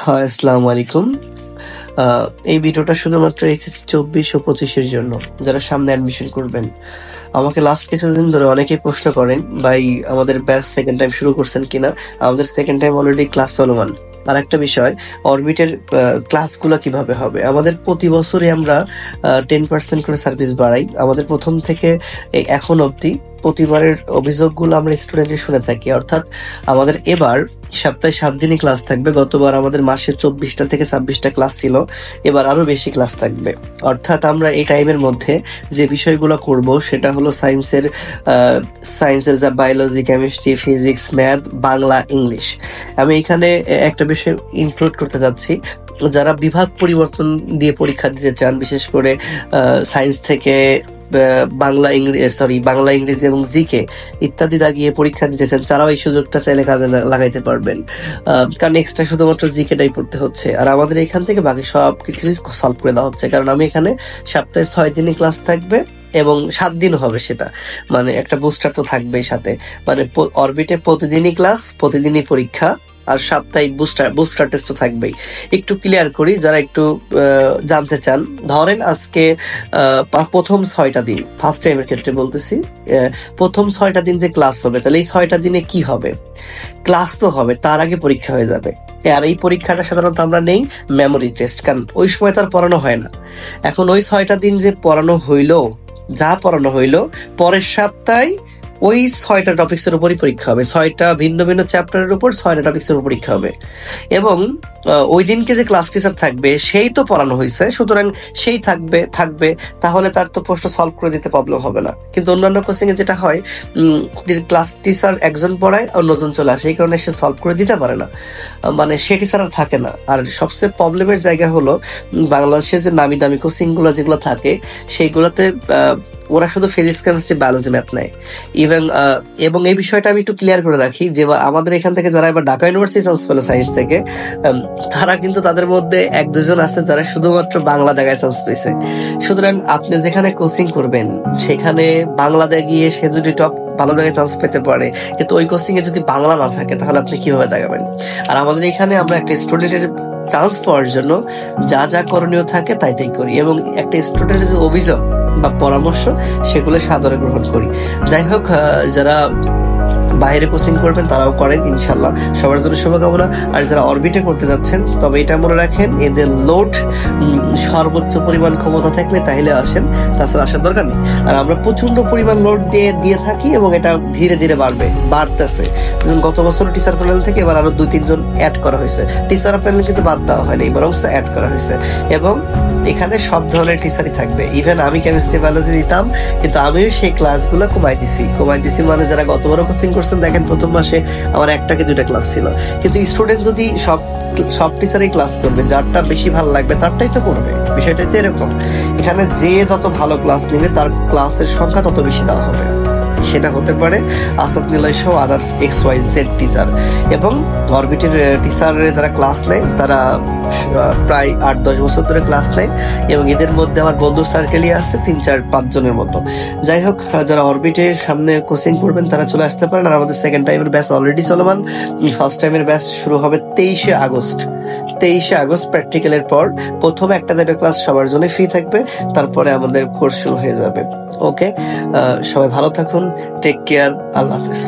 হ্যাঁ, আসসালামু আলাইকুম। এই ভিডিওটা শুধুমাত্র এইচএসসি 24 ও 25 জন্য, যারা সামনে অ্যাডমিশন করবেন। আমাকে লাস্ট কিছুদিন ধরে অনেকেই প্রশ্ন করেন, ভাই আমাদের ব্যাচ সেকেন্ড টাইম শুরু করছেন কিনা? আমাদের সেকেন্ড টাইম অলরেডি ক্লাস চলমান। আর একটা বিষয়, অরবিটের ক্লাসগুলো কিভাবে হবে? আমাদের প্রতি বছরই আমরা 10% করে সার্ভিস বাড়াই। আমাদের প্রথম থেকে এখন অবধি প্রতিবারের অভিযোগগুলো আমরা স্টুডেন্টের শুনে থাকি। অর্থাৎ আমাদের এবার সপ্তাহে 7 দিনই ক্লাস থাকবে। গতবার আমাদের মাসে 24টা থেকে 26টা ক্লাস ছিল, এবার আরো বেশি ক্লাস থাকবে। অর্থাৎ আমরা এই টাইমের মধ্যে যে বিষয়গুলো করব সেটা হলো সায়েন্সের যা biology, chemistry, physics, math, Bangla, English. আমি এখানে একটা বিষয় ইনক্লুড করতে যাচ্ছি। যারা বিভাগ পরিবর্তন দিয়ে পরীক্ষা দিতে চান, বিশেষ করে সায়েন্স থেকে বাংলা ইংরেজি এবং জিকে ইত্যাদি দাগিয়ে পরীক্ষা দিতে চান, তারাও এই সুযোগটা চাইলে কাজে লাগাইতে পারবেন। কারণ এক্সট্রা শুধুমাত্র জিকেটাই পড়তে হচ্ছে, আর আমাদের এখান থেকে বাকি সব কিছু সলভ করে দেওয়া হচ্ছে। কারণ আমি এখানে সপ্তাহে 6 দিনই ক্লাস থাকবে এবং 7 দিন হবে, সেটা মানে একটা বুস্টার তো থাকবেই সাথে। মানে অরবিটে প্রতিদিনই ক্লাস, প্রতিদিনই পরীক্ষা, আর সাপ্তাহিক বুস্টার টেস্ট থাকবেই। একটু ক্লিয়ার করি যারা একটু জানতে চান। ধরেন আজকে প্রথম 6টা দিন, ফার্স্ট টাইমের ক্ষেত্রে বলতেছি, প্রথম 6টা দিন যে ক্লাস হবে, তাহলে এই 6টা দিনে কি হবে? ক্লাস তো হবে, তার আগে পরীক্ষা হয়ে যাবে। আর এই পরীক্ষাটা সাধারণত আমরা নেই মেমোরি টেস্ট, কারণ ওই সময় তার পড়ানো হয় না। এখন ওই 6টা দিন যে পড়ানো হইলো, পরের সপ্তাহে ওই 6টা টপিক্সের উপরই পরীক্ষা হবে। 6টা ভিন্ন ভিন্ন চ্যাপ্টারের উপর 6টা টপিক্সের উপর পরীক্ষা হবে। এবং ওই দিনকে যে ক্লাস টিচার থাকবে সেই তো পড়ানো হয়েছে, সুতরাং সেই থাকবে, তাহলে তার তো প্রশ্ন সলভ করে দিতে প্রবলেম হবে না। কিন্তু অন্যান্য কোচিং এ যেটা হয়, ক্লাস টিচার একজন পড়ায়, অন্যজন চলে আসে, এই কারণে সে সলভ করে দিতে পারে না, মানে সে টিচার আর থাকে না। আর সবচেয়ে প্রবলেমের জায়গা হলো বাংলাদেশের যে নামি দামি কোচিং গুলো যেগুলো থাকে, সেইগুলোতে ওরা শুধু ফিজিক্স, কেমিস্ট্রি, বায়োলজি, ম্যাথ নেয়। এবং এই বিষয়টা আমি একটু ক্লিয়ার করে রাখি যে আমাদের এখান থেকে যারা এবার ঢাকা ইউনিভার্সিটি চান্স পেলো সায়েন্স থেকে, তারা কিন্তু তাদের মধ্যে 1-2 জন আছে যারা শুধুমাত্র বাংলা জায়গায় চান্স পেয়েছে। সুতরাং আপনি যেখানে কোচিং করবেন সেখানে বাংলা গিয়ে সে যদি টপ ভালো জায়গায় চান্স পেতে পারে, কিন্তু ওই কোচিং এ যদি বাংলা না থাকে তাহলে আপনি কিভাবে দেখাবেন? আর আমাদের এখানে আমরা একটা স্টুডেন্টের চান্স পাওয়ার জন্য যা যা করণীয় থাকে তাই করি, এবং একটা স্টুডেন্টের যে অভিযোগ বা পরামর্শ সেগুলো সাদরে গ্রহণ করি। যাই হোক, যারা বাইরে কোচিং করবেন তারাও করেন ইনশাল্লাহ। সবার জন্য শুভকামনা। আর যারা অরবিটে করতে যাচ্ছেন, তবে এটা মনে রাখেন, এদের লোড সর্বোচ্চ পরিমাণ ক্ষমতা থাকলে তাহলে আসেন, তাছাড়া আসার দরকার নেই। আর আমরা প্রচন্ড পরিমাণ লোড দিয়ে থাকি এবং এটা ধীরে ধীরে বাড়তেছে। যেমন গত বছর টিচার প্যানেল থেকে এবার আরো 2-3 জন অ্যাড করা হয়েছে। টিচার প্যানেল কিন্তু বাদ দেওয়া হয়নি, বরং অ্যাড করা হয়েছে। এবং এখানে সব ধরনের টিচারই থাকবে। ইভেন আমি কেমিস্ট্রি, বায়োলজি দিতাম, কিন্তু আমিও সেই ক্লাসগুলো কমাই দিছি। মানে যারা গতবারও কোচিং করছেন, দেখেন প্রথম মাসে আমার 1-2টা ক্লাস ছিল। কিন্তু স্টুডেন্ট যদি সব টিচারই ক্লাস করবে, যারটা বেশি ভালো লাগবে তারটাই তো করবে। বিষয়টা হচ্ছে এরকম, এখানে যে যত ভালো ক্লাস নেবে তার ক্লাসের সংখ্যা তত বেশি দেওয়া হবে। সেটা হতে পারে আসাদ নিলয় সহ আদার্স XYZ টিচার। এবং অরবিটের টিচারের যারা ক্লাস নেয় তারা প্রায় 8-10 বছর ধরে ক্লাস নেয়, এবং এদের মধ্যে আমার বন্ধু সার্কেলই আছে 3-4-5 জনের মতো। যাই হোক, যারা অরবিটের সামনে কোচিং করবেন তারা চলে আসতে পারেন। আর আমাদের সেকেন্ড টাইমের ব্যাচ অলরেডি চলমান। ফার্স্ট টাইমের ব্যাচ শুরু হবে 23শে আগস্ট প্র্যাকটিক্যালের পর। প্রথমে 1-2টা ক্লাস সবার জন্য ফ্রি থাকবে, তারপরে আমাদের কোর্স শুরু হয়ে যাবে। ওকে, সবাই ভালো থাকুন, টেক কেয়ার, আল্লাহ হাফেজ।